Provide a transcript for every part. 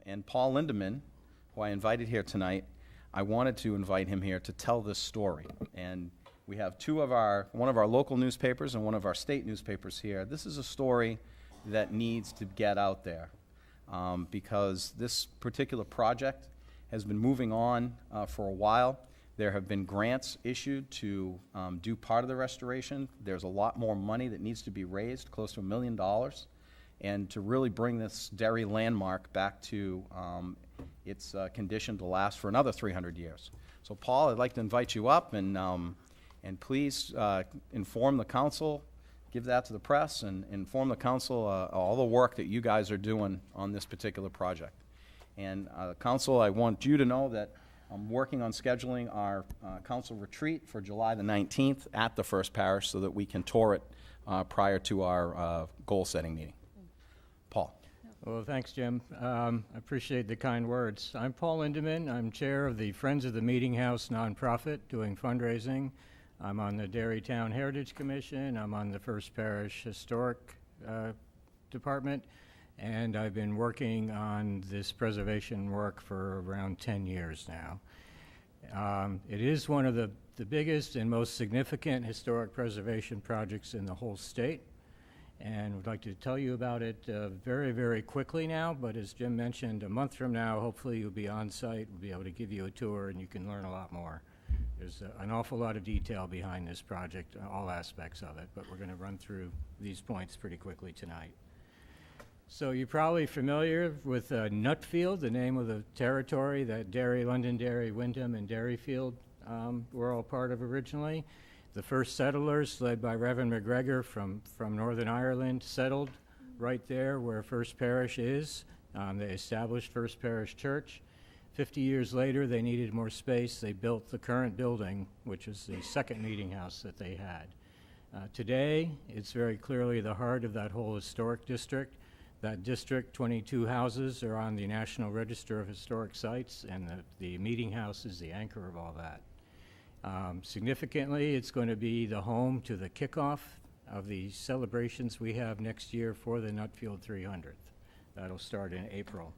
And Paul Lindeman, who I invited here tonight, I wanted to invite him here to tell this story. And we have one of our local newspapers and one of our state newspapers here. This is a story that needs to get out there because this particular project has been moving on for a while. There have been grants issued to do part of the restoration. There's a lot more money that needs to be raised, close to $1 million, and to really bring this Derry landmark back to its condition to last for another 300 years. So, Paul, I'd like to invite you up and please inform the council, give that to the press, and inform the council all the work that you guys are doing on this particular project. And council, I want you to know that I'm working on scheduling our council retreat for July the 19th at the First Parish so that we can tour it prior to our goal-setting meeting. Paul. Well, thanks, Jim. I appreciate the kind words. I'm Paul Lindeman. I'm chair of the Friends of the Meetinghouse nonprofit doing fundraising. I'm on the Derry Town Heritage Commission. I'm on the First Parish Historic Department. And I've been working on this preservation work for around 10 years now. It is one of the biggest and most significant historic preservation projects in the whole state. And we'd like to tell you about it very, very quickly now. But as Jim mentioned, a month from now, hopefully you'll be on site. We'll be able to give you a tour and you can learn a lot more. There's an awful lot of detail behind this project, all aspects of it. But we're going to run through these points pretty quickly tonight. So you're probably familiar with Nutfield, the name of the territory that Derry, Londonderry, Wyndham, and Derryfield were all part of originally. The first settlers, led by Reverend McGregor from Northern Ireland, settled right there where First Parish is. They established First Parish Church. 50 years later, they needed more space. They built the current building, which is the second meeting house that they had. Today, it's very clearly the heart of that whole historic district. That district, 22 houses, are on the National Register of Historic Sites, and the meeting house is the anchor of all that. Significantly, it's going to be the home to the kickoff of the celebrations we have next year for the Nutfield 300th. That'll start in April.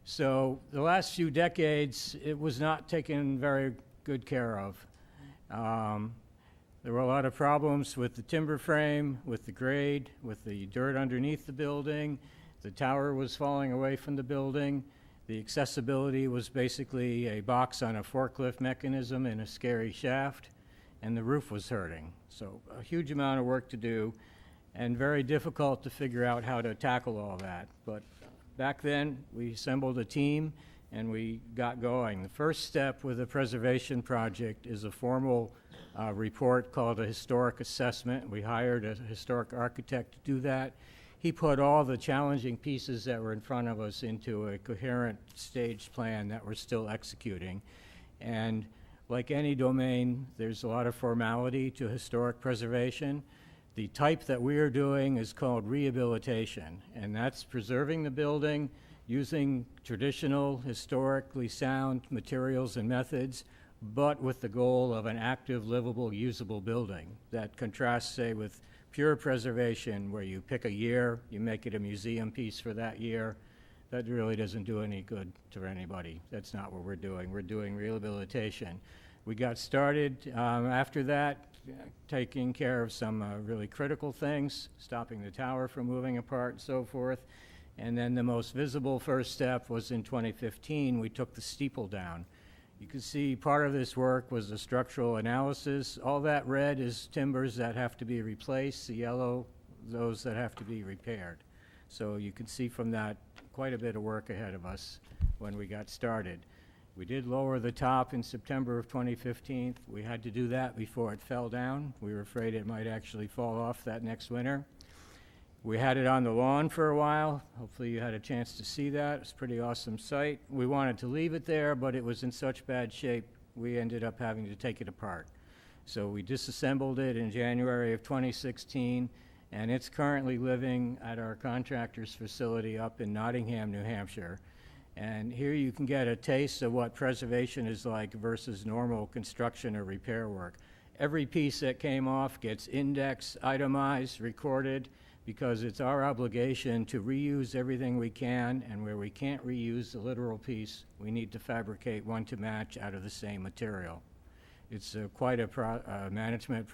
So the last few decades, it was not taken very good care of. There were a lot of problems with the timber frame, with the grade, with the dirt underneath the building. The tower was falling away from the building. The accessibility was basically a box on a forklift mechanism in a scary shaft, and the roof was hurting. So a huge amount of work to do, and very difficult to figure out how to tackle all that. But back then, we assembled a team, and we got going. The first step with a preservation project is a formal report called a historic assessment. We hired a historic architect to do that. He put all the challenging pieces that were in front of us into a coherent staged plan that we're still executing. And like any domain, there's a lot of formality to historic preservation. The type that we are doing is called rehabilitation, and that's preserving the building using traditional, historically sound materials and methods, but with the goal of an active, livable, usable building that contrasts, say, with pure preservation, where you pick a year, you make it a museum piece for that year. That really doesn't do any good to anybody. That's not what we're doing. We're doing rehabilitation. We got started after that, taking care of some really critical things, stopping the tower from moving apart and so forth. And then the most visible first step was in 2015, we took the steeple down. You can see part of this work was the structural analysis. All that red is timbers that have to be replaced, the yellow, those that have to be repaired. So you can see from that quite a bit of work ahead of us when we got started. We did lower the top in September of 2015. We had to do that before it fell down. We were afraid it might actually fall off that next winter. We had it on the lawn for a while. Hopefully you had a chance to see that. It was a pretty awesome site. We wanted to leave it there, but it was in such bad shape, we ended up having to take it apart. So we disassembled it in January of 2016, and it's currently living at our contractor's facility up in Nottingham, New Hampshire. And here you can get a taste of what preservation is like versus normal construction or repair work. Every piece that came off gets indexed, itemized, recorded. because it's our obligation to reuse everything we can, and where we can't reuse the literal piece, we need to fabricate one to match out of the same material. It's quite a management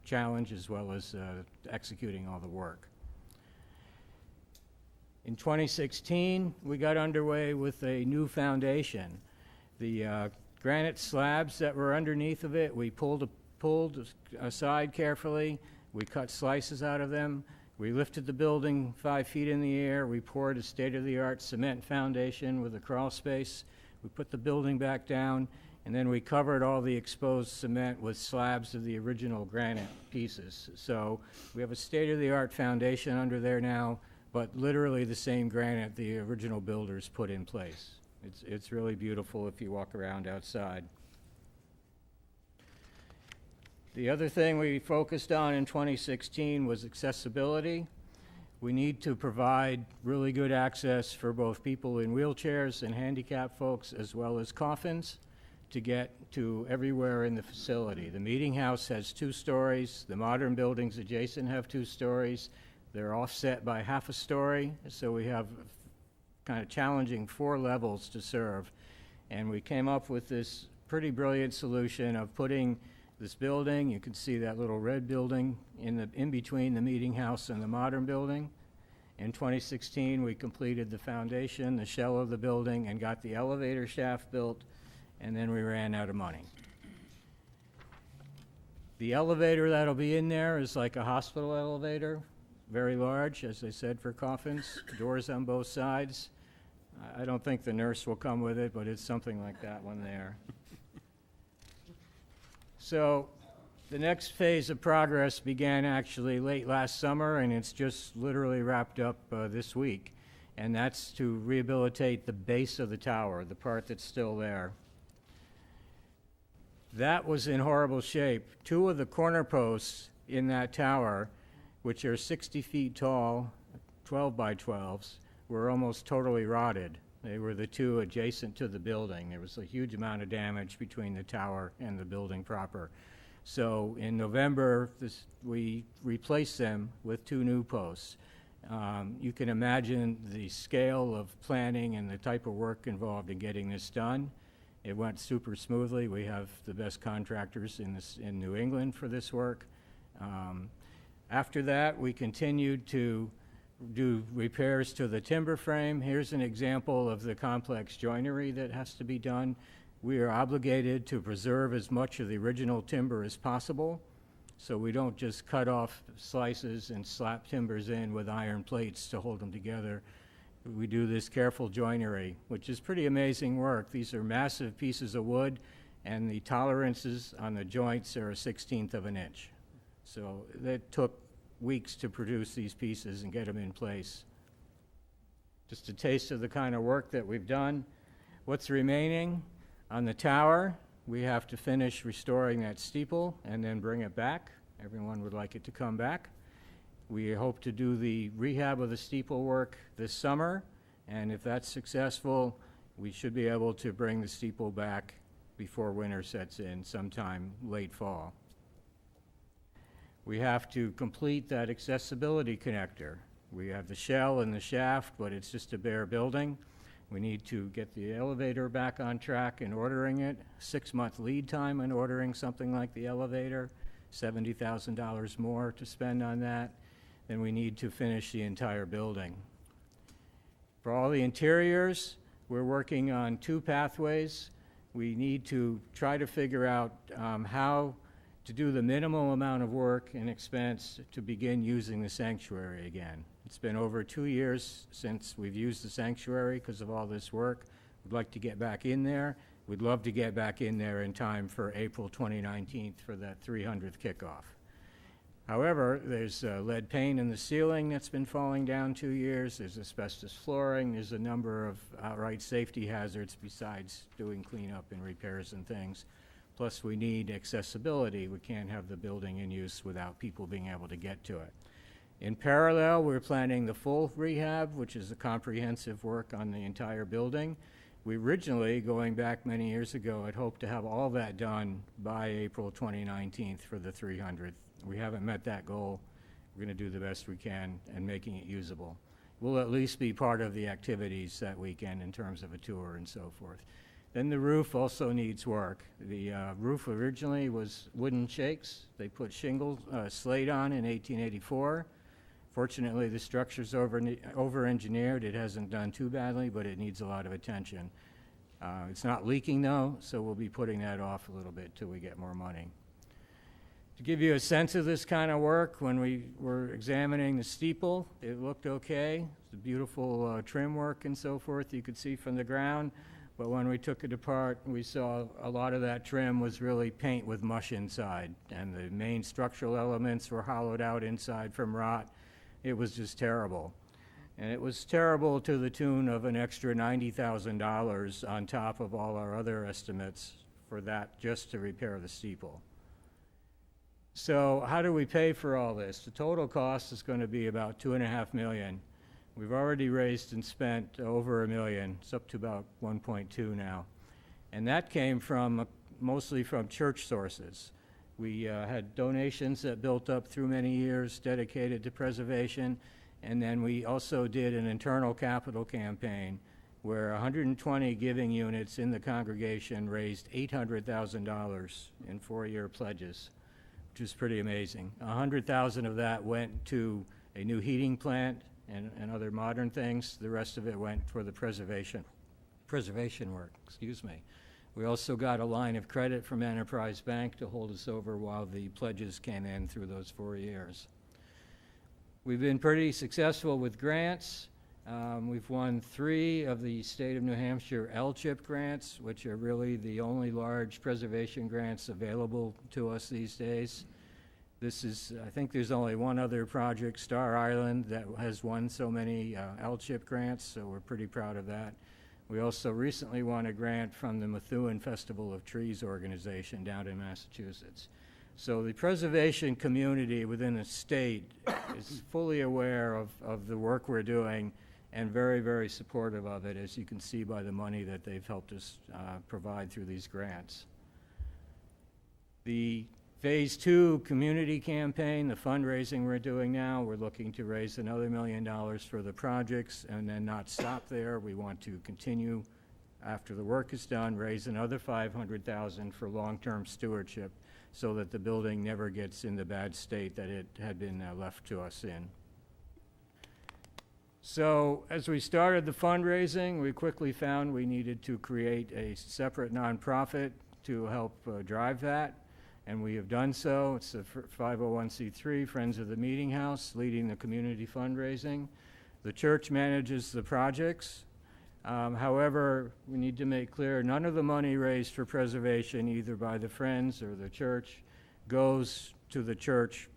challenge, as well as executing all the work. In 2016, we got underway with a new foundation. The granite slabs that were underneath of it, we pulled aside carefully. We cut slices out of them. We lifted the building 5 feet in the air. We poured a state-of-the-art cement foundation with a crawl space. We put the building back down, and then we covered all the exposed cement with slabs of the original granite pieces. So we have a state-of-the-art foundation under there now, but literally the same granite the original builders put in place. It's really beautiful if you walk around outside. The other thing we focused on in 2016 was accessibility. We need to provide really good access for both people in wheelchairs and handicapped folks, as well as coffins, to get to everywhere in the facility. The Meetinghouse has 2 stories. The modern buildings adjacent have 2 stories. They're offset by half a story, so we have kind of challenging 4 levels to serve. And we came up with this pretty brilliant solution of putting this building, you can see that little red building in between the Meetinghouse and the modern building. In 2016, we completed the foundation, the shell of the building, and got the elevator shaft built, and then we ran out of money. The elevator that'll be in there is like a hospital elevator, very large, as I said, for coffins, doors on both sides. I don't think the nurse will come with it, but it's something like that one there. So the next phase of progress began actually late last summer, and it's just literally wrapped up this week. And that's to rehabilitate the base of the tower, the part that's still there. That was in horrible shape. 2 of the corner posts in that tower, which are 60 feet tall, 12 by 12s, were almost totally rotted. They were the 2 adjacent to the building. There was a huge amount of damage between the tower and the building proper. So in November, we replaced them with 2 new posts. You can imagine the scale of planning and the type of work involved in getting this done. It went super smoothly. We have the best contractors in New England for this work. After that, we continued to do repairs to the timber frame. Here's an example of the complex joinery that has to be done. We are obligated to preserve as much of the original timber as possible, so we don't just cut off slices and slap timbers in with iron plates to hold them together. We do this careful joinery, which is pretty amazing work. These are massive pieces of wood, and the tolerances on the joints are 1/16 of an inch. So that took weeks to produce these pieces and get them in place. Just a taste of the kind of work that we've done. What's remaining? On the tower, we have to finish restoring that steeple and then bring it back. Everyone would like it to come back. We hope to do the rehab of the steeple work this summer, and if that's successful, we should be able to bring the steeple back before winter sets in, sometime late fall. We have to complete that accessibility connector. We have the shell and the shaft, but it's just a bare building. We need to get the elevator back on track in ordering it. 6-month lead time in ordering something like the elevator, $70,000 more to spend on that. Then we need to finish the entire building. For all the interiors, we're working on 2 pathways. We need to try to figure out how to do the minimal amount of work and expense to begin using the sanctuary again. It's been over 2 years since we've used the sanctuary because of all this work. We'd like to get back in there. We'd love to get back in there in time for April 2019 for that 300th kickoff. However, there's lead paint in the ceiling that's been falling down 2 years. There's asbestos flooring. There's a number of outright safety hazards besides doing cleanup and repairs and things. Plus, we need accessibility. We can't have the building in use without people being able to get to it. In parallel, we're planning the full rehab, which is a comprehensive work on the entire building. We originally, going back many years ago, had hoped to have all that done by April 2019 for the 300th. We haven't met that goal. we're going to do the best we can in making it usable. We'll at least be part of the activities that weekend in terms of a tour and so forth. Then the roof also needs work. The roof originally was wooden shakes. They put slate on in 1884. Fortunately, the structure's over-engineered. It hasn't done too badly, but it needs a lot of attention. It's not leaking though, so we'll be putting that off a little bit till we get more money. To give you a sense of this kind of work, when we were examining the steeple, it looked okay. It's a beautiful trim work and so forth you could see from the ground. But when we took it apart, we saw a lot of that trim was really paint with mush inside, and the main structural elements were hollowed out inside from rot. It was just terrible. And it was terrible to the tune of an extra $90,000 on top of all our other estimates for that just to repair the steeple. So how do we pay for all this? The total cost is going to be about $2.5 million. We've already raised and spent over $1 million. It's up to about 1.2 now. And that came from mostly from church sources. We had donations that built up through many years dedicated to preservation. And then we also did an internal capital campaign where 120 giving units in the congregation raised $800,000 in 4-year pledges, which is pretty amazing. 100,000 of that went to a new heating plant and other modern things. The rest of it went for the preservation work, excuse me. We also got a line of credit from Enterprise Bank to hold us over while the pledges came in through those 4 years. We've been pretty successful with grants. We've won 3 of the state of New Hampshire LCHIP grants, which are really the only large preservation grants available to us these days. I think there's only one other project, Star Island, that has won so many LCHIP grants, so we're pretty proud of that. We also recently won a grant from the Methuen Festival of Trees organization down in Massachusetts. So the preservation community within the state is fully aware of the work we're doing and very, very supportive of it, as you can see by the money that they've helped us provide through these grants. The Phase 2 community campaign, the fundraising we're doing now, we're looking to raise another $1 million for the projects and then not stop there. We want to continue after the work is done, raise another $500,000 for long-term stewardship so that the building never gets in the bad state that it had been left to us in. So as we started the fundraising, we quickly found we needed to create a separate nonprofit to help drive that. And we have done so. It's a 501c3, Friends of the Meetinghouse, leading the community fundraising. The church manages the projects. However, we need to make clear none of the money raised for preservation, either by the Friends or the church, goes to the church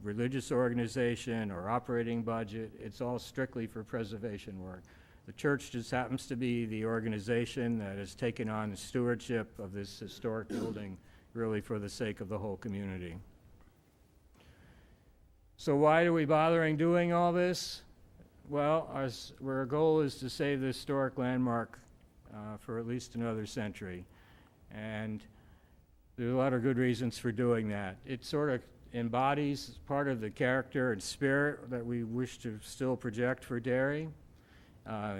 religious organization or operating budget. It's all strictly for preservation work. The church just happens to be the organization that has taken on the stewardship of this historic building, really for the sake of the whole community. So why are we bothering doing all this? Well, our goal is to save the historic landmark for at least another century. And there's a lot of good reasons for doing that. It sort of embodies part of the character and spirit that we wish to still project for Derry.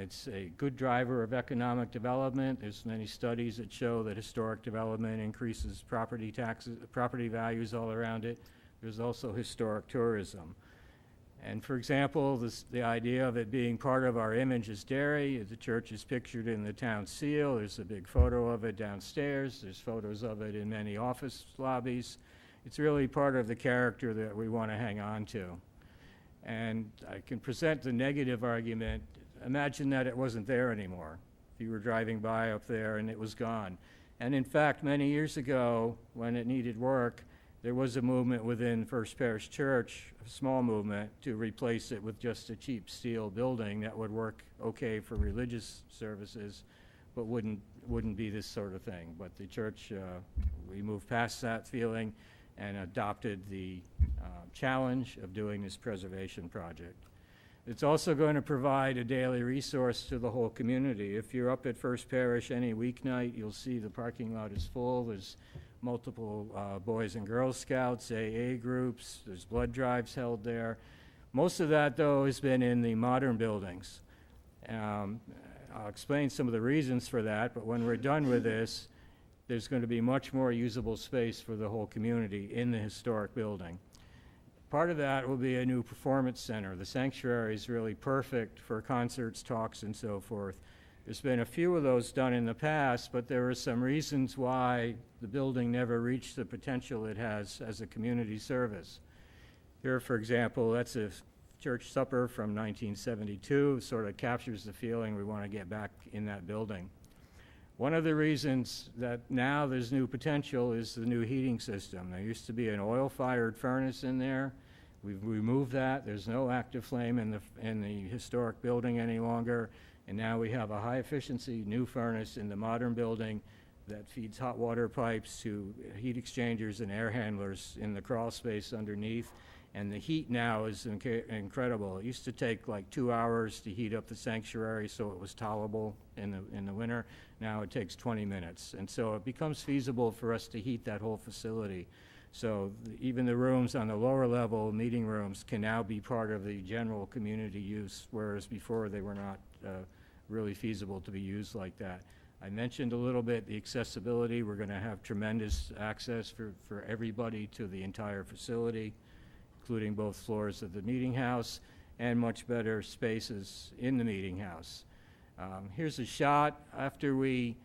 It's a good driver of economic development. There's many studies that show that historic development increases property values all around it. There's also historic tourism. And for example, the idea of it being part of our image as Derry, the church is pictured in the town seal. There's a big photo of it downstairs. There's photos of it in many office lobbies. It's really part of the character that we want to hang on to. And I can present the negative argument. Imagine that it wasn't there anymore. If you were driving by up there and it was gone. And in fact, many years ago, when it needed work, there was a movement within First Parish Church, a small movement, to replace it with just a cheap steel building that would work okay for religious services, but wouldn't be this sort of thing. But the church, we moved past that feeling and adopted the challenge of doing this preservation project. It's also going to provide a daily resource to the whole community. If you're up at First Parish any weeknight, you'll see the parking lot is full. There's multiple Boys and Girl Scouts, AA groups, there's blood drives held there. Most of that, though, has been in the modern buildings. I'll explain some of the reasons for that, but when we're done with this, there's going to be much more usable space for the whole community in the historic building. Part of that will be a new performance center. The sanctuary is really perfect for concerts, talks, and so forth. There's been a few of those done in the past, but there are some reasons why the building never reached the potential it has as a community service. Here, for example, that's a church supper from 1972. Sort of captures the feeling we want to get back in that building. One of the reasons that now there's new potential is the new heating system. There used to be an oil-fired furnace in there. We've removed that. There's no active flame in the historic building any longer. And now we have a high-efficiency new furnace in the modern building that feeds hot water pipes to heat exchangers and air handlers in the crawl space underneath. And the heat now is incredible. It used to take like 2 hours to heat up the sanctuary so it was tolerable in the winter. Now it takes 20 minutes. And so it becomes feasible for us to heat that whole facility. So even the rooms on the lower level, meeting rooms, can now be part of the general community use, whereas before they were not really feasible to be used like that. I mentioned a little bit the accessibility. We're going to have tremendous access for everybody to the entire facility, including both floors of the Meetinghouse, and much better spaces in the Meetinghouse. Here's a shot after we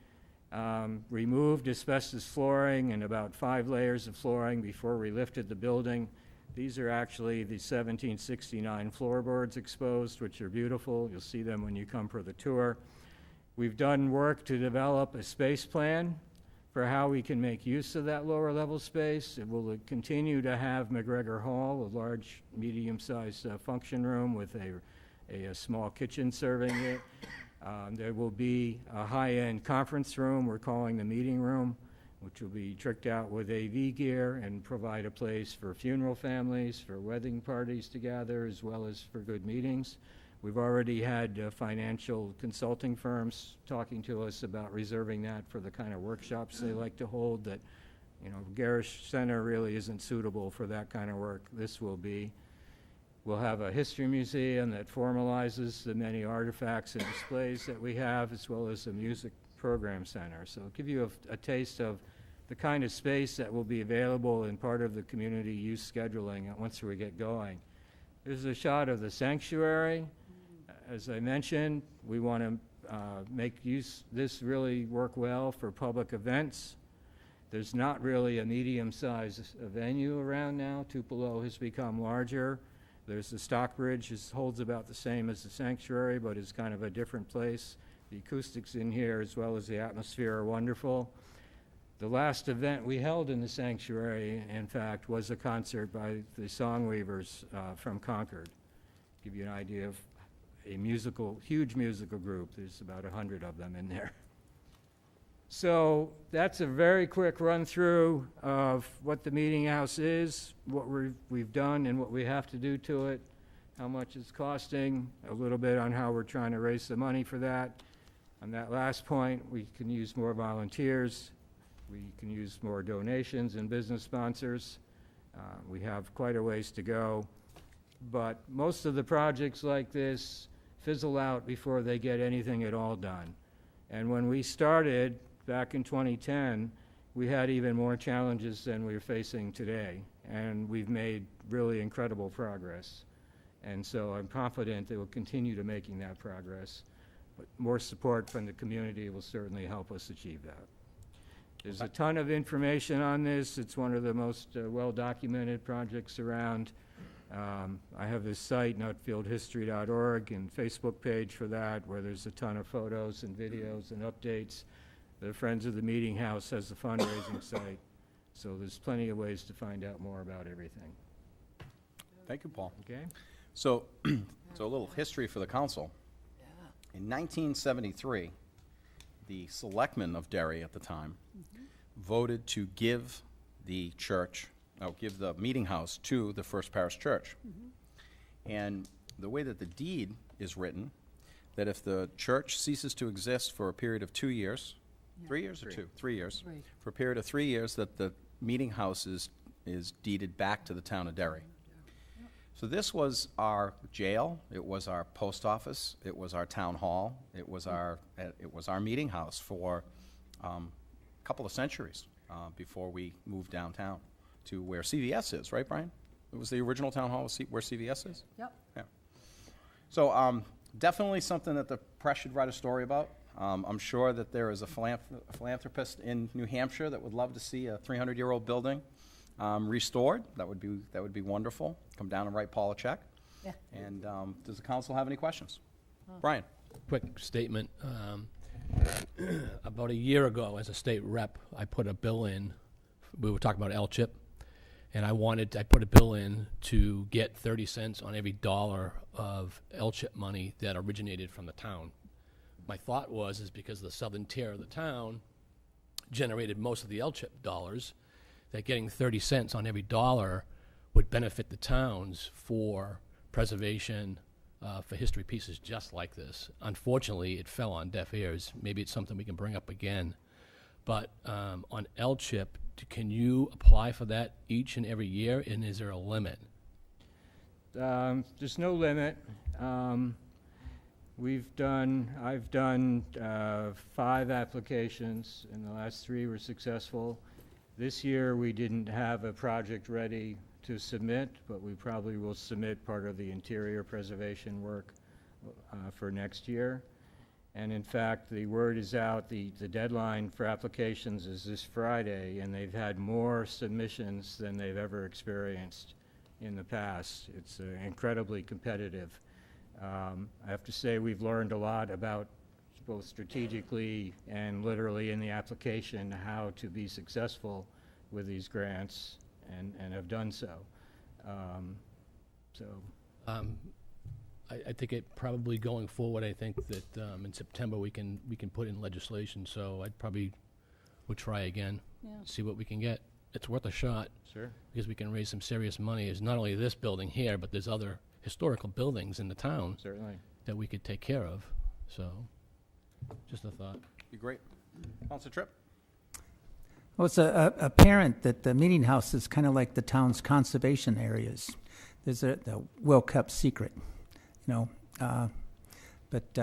removed asbestos flooring and about 5 layers of flooring before we lifted the building. These are actually the 1769 floorboards exposed, which are beautiful. You'll see them when you come for the tour. We've done work to develop a space plan for how we can make use of that lower level space. It will continue to have McGregor Hall, a large, medium-sized function room with a small kitchen serving it. There will be a high-end conference room we're calling the meeting room, which will be tricked out with AV gear and provide a place for funeral families, for wedding parties to gather, as well as for good meetings. We've already had financial consulting firms talking to us about reserving that for the kind of workshops they like to hold that, Garish Center really isn't suitable for that kind of work. This will be. We'll have a history museum that formalizes the many artifacts and displays that we have, as well as a music program center. So it'll give you a taste of the kind of space that will be available in part of the community use scheduling once we get going. Here's a shot of the sanctuary. As I mentioned, we want to make this really work well for public events. There's not really a medium-sized venue around now. Tupelo has become larger. There's the Stockbridge, which holds about the same as the sanctuary, but is kind of a different place. The acoustics in here, as well as the atmosphere, are wonderful. The last event we held in the sanctuary, in fact, was a concert by the Songweavers from Concord. Give you an idea of a huge musical group. There's about 100 of them in there. So that's a very quick run-through of what the Meetinghouse is, what we've done and what we have to do to it, how much it's costing, a little bit on how we're trying to raise the money for that. On that last point, we can use more volunteers. We can use more donations and business sponsors. We have quite a ways to go. But most of the projects like this fizzle out before they get anything at all done. And when we started back in 2010, we had even more challenges than we're facing today. And we've made really incredible progress. And so I'm confident that we'll continue to making that progress. But more support from the community will certainly help us achieve that. There's a ton of information on this. It's one of the most well-documented projects around. I have this site, nutfieldhistory.org, and Facebook page for that, where there's a ton of photos and videos and updates. The Friends of the Meetinghouse has a fundraising site. So there's plenty of ways to find out more about everything. Thank you, Paul. Okay? So a little history for the council. In 1973, the selectmen of Derry at the time voted to give the Meetinghouse to the First Parish Church. And the way that the deed is written, that if the church ceases to exist for a period of 2 years, 3 years or 2? 3 years. 3. For a period of 3 years that the Meetinghouse is deeded back to the town of Derry. So this was our jail, it was our post office, it was our town hall, it was our meeting house for a couple of centuries before we moved downtown to where CVS is, right, Brian? It was the original town hall where CVS is? Yep. Yeah. So definitely something that the press should write a story about. I'm sure that there is a philanthropist in New Hampshire that would love to see a 300-year-old building restored. That would be wonderful. Come down and write Paul a check. Yeah. And does the council have any questions? Brian? Quick statement. About a year ago, as a state rep, I put a bill in. We were talking about L-chip, and I put a bill in to get 30 cents on every dollar of L-chip money that originated from the town. My thought is because the southern tier of the town generated most of the L-chip dollars, that getting 30 cents on every dollar would benefit the towns for preservation, for history pieces just like this. Unfortunately, it fell on deaf ears. Maybe it's something we can bring up again. But on L-chip, can you apply for that each and every year, and is there a limit? There's no limit. I've done 5 applications, and the last 3 were successful. This year, we didn't have a project ready to submit, but we probably will submit part of the interior preservation work for next year. And in fact, the word is out, the deadline for applications is this Friday, and they've had more submissions than they've ever experienced in the past. It's incredibly competitive. I have to say we've learned a lot about both strategically and literally in the application how to be successful with these grants, and have done so. I think it probably going forward, I think that in September we can put in legislation, so I'd probably would try again, see what we can get. It's worth a shot. Sure. Because we can raise some serious money. It's not only this building here, but there's other historical buildings in the town Certainly. that we could take care of. So, just a thought. Be great. Councilor Tripp? Well, it's apparent that the meeting house is kind of like the town's conservation areas. There's a well-kept secret, you know. But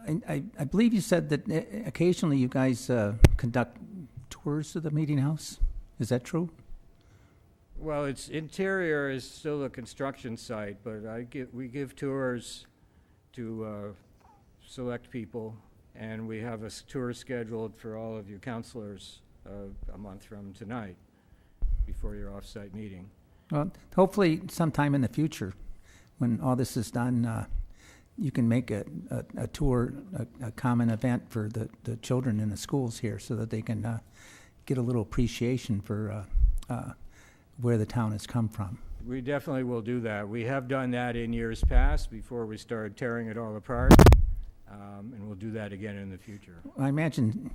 I believe you said that occasionally you guys conduct tours of the meeting house. Is that true? Well, its interior is still a construction site, but we give tours to select people, and we have a tour scheduled for all of you councilors a month from tonight, before your off-site meeting. Well, hopefully sometime in the future, when all this is done, you can make a tour, a common event for the children in the schools here, so that they can get a little appreciation for where the town has come from. We definitely will do that. We have done that in years past, before we started tearing it all apart, and we'll do that again in the future. I imagine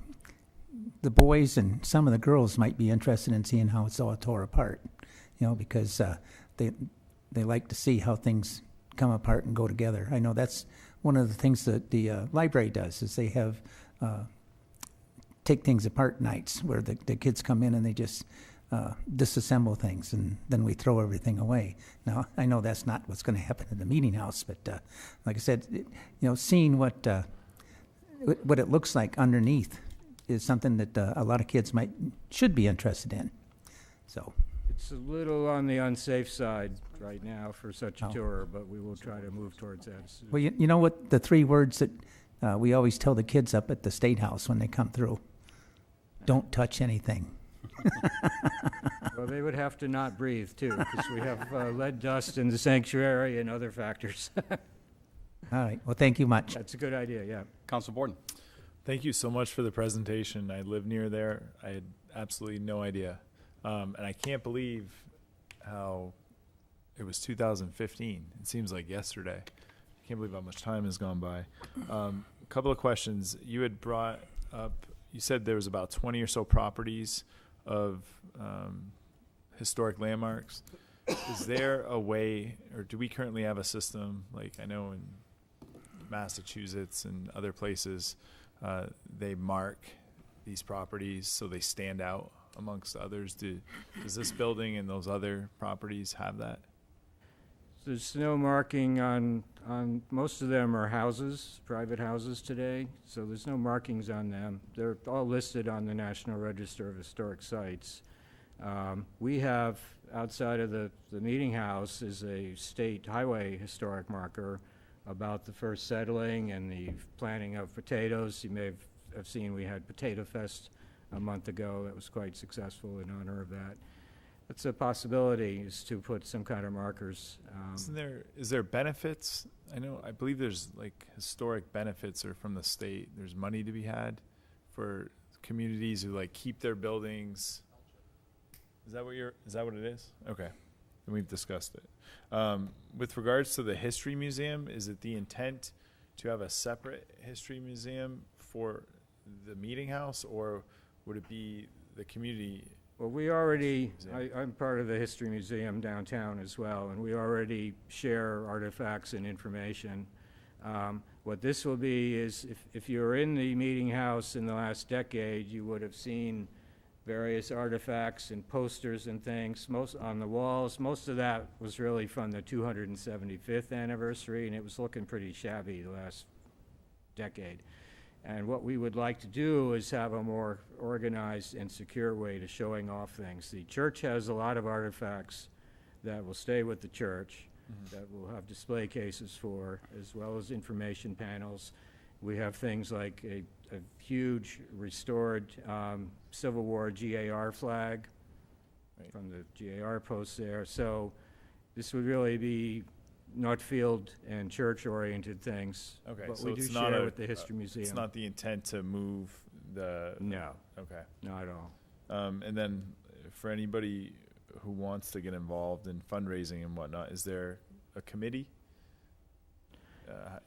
the boys and some of the girls might be interested in seeing how it's all tore apart, you know, because they like to see how things come apart and go together. I know that's one of the things that the library does, is they have take things apart nights where the kids come in and they just disassemble things, and then we throw everything away. Now, I know that's not what's going to happen in the meeting house, but like I said, seeing what it looks like underneath is something that a lot of kids should be interested in. So It's a little on the unsafe side right now for such a tour, but we will try to move towards that. Well, you know what the 3 words that we always tell the kids up at the State House when they come through? Don't touch anything. Well, they would have to not breathe, too, because we have lead dust in the sanctuary and other factors. All right. Well, thank you much. That's a good idea, yeah. Councilor Borden? Thank you so much for the presentation. I live near there. I had absolutely no idea. And I can't believe how it was 2015. It seems like yesterday. I can't believe how much time has gone by. A couple of questions. You had brought up, you said there was about 20 or so properties of historic landmarks. Is there a way, or do we currently have a system, like I know in Massachusetts and other places, they mark these properties so they stand out amongst others? Does this building and those other properties have that? There's no marking on most of them are houses, private houses today, so there's no markings on them. They're all listed on the National Register of Historic Sites. We have, outside of the Meetinghouse, is a state highway historic marker about the first settling and the planting of potatoes. You may have seen we had Potato Fest a month ago. That was quite successful in honor of that. It's a possibility, is to put some kind of markers. Is there benefits? I believe there's like historic benefits are from the state. There's money to be had for communities who like keep their buildings. Is that what it is? Okay. And we've discussed it. With regards to the history museum, is it the intent to have a separate history museum for the Meetinghouse, or would it be the community? Well, I'm part of the History Museum downtown as well, and we already share artifacts and information. What this will be is, if you're in the Meetinghouse in the last decade, you would have seen various artifacts and posters and things most on the walls. Most of that was really from the 275th anniversary, and it was looking pretty shabby the last decade. And what we would like to do is have a more organized and secure way to showing off things. The church has a lot of artifacts that will stay with the church, that we'll have display cases for, as well as information panels. We have things like a huge restored Civil War GAR flag from the GAR post there. So this would really be Nutfield and church-oriented things. Okay, but so we do it's share with the History Museum. It's not the intent to move the... No. Okay. Not at all. And then for anybody who wants to get involved in fundraising and whatnot, is there a committee?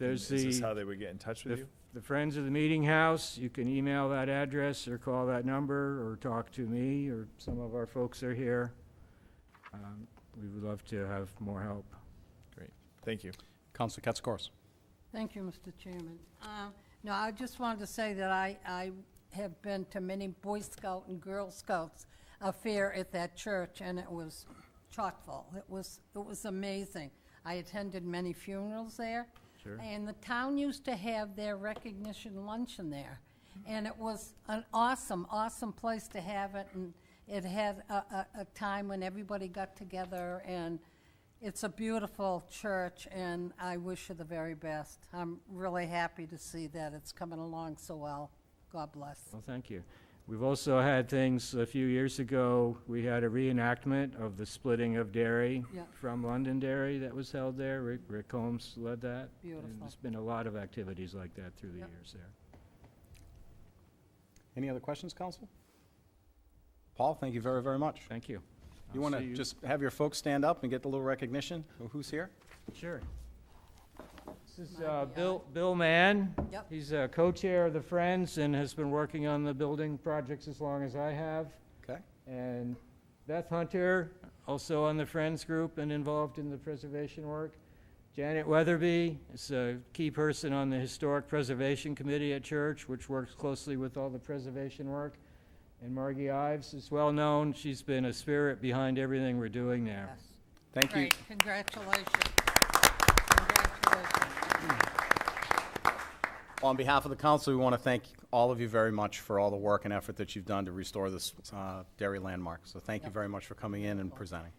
Is this how they would get in touch with you? The Friends of the Meetinghouse, you can email that address or call that number or talk to me, or some of our folks are here. We would love to have more help. Great. Thank you. Councilor Katsoukaris. Thank you, Mr. Chairman. No, I just wanted to say that I have been to many Boy Scout and Girl Scouts affair at that church, and it was chock-full. It was amazing. I attended many funerals there. Sure. And the town used to have their recognition luncheon there. And it was an awesome, awesome place to have it. And it had a time when everybody got together. And it's a beautiful church, and I wish you the very best. I'm really happy to see that it's coming along so well. God bless. Well, thank you. We've also had things a few years ago. We had a reenactment of the splitting of Derry from Londonderry that was held there. Rick Holmes led that. Beautiful. And there's been a lot of activities like that through the years there. Any other questions, Council? Paul, thank you very, very much. Thank you. You I'll want see to just have your folks stand up and get the little recognition of who's here? Sure. This is Bill Mann. Yep. He's a co-chair of the Friends and has been working on the building projects as long as I have. Okay. And Beth Hunter, also on the Friends group and involved in the preservation work. Janet Weatherby is a key person on the Historic Preservation Committee at church, which works closely with all the preservation work. And Margie Ives is well known. She's been a spirit behind everything we're doing there. Yes. Thank you. Great. Congratulations. Congratulations. On behalf of the council, we want to thank all of you very much for all the work and effort that you've done to restore this Derry landmark. So thank you very much for coming in and presenting.